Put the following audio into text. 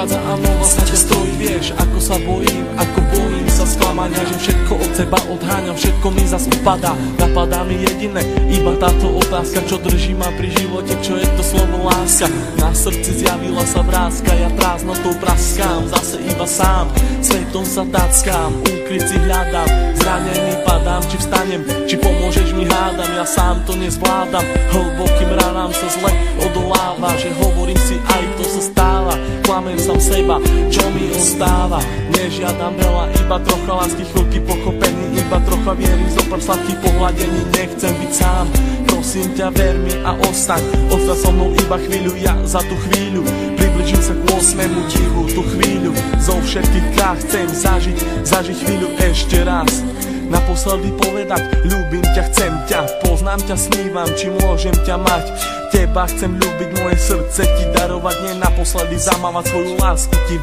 prichádza a nová sa ťa strojí. Vieš, ako sa bojím sa sklamania, že všetko od seba odháňam, všetko mi zas upadá. Napadá mi jediné, iba táto otázka, čo drží ma pri živote, čo je to slovo láska. Na srdci zjavila sa vrázka, ja prázdnotou praskám, zase iba sám, svetom sa tackám, úkryt si hľadám, zranený padám, či vstanem, či pomôžeš mi, hádam, ja sám to nezvládam, hlbokým ranám sa zle odoláva, že hovorím si, aj to sa stáva, klamem sám seba, čo mi ostáva, nežiadam veľa, iba trocha lásky, chvíľky pochopení, iba trocha viery, zopár sladkých pohľadení, nechcem byť sám, prosím ťa, ver mi a ostaň so mnou iba chvíľu, ja za tú chvíľu približím sa k 8. tichu, tú chvíľu zo všetkých krách chcem zažiť chvíľu ešte raz, naposledy povedať, ľúbim ťa, chcem ťa, poznám ťa, snívam, či môžem ťa mať, teba chcem ľúbiť, moje srdce ti darovať, nie naposledy zamávať svoju lásku ti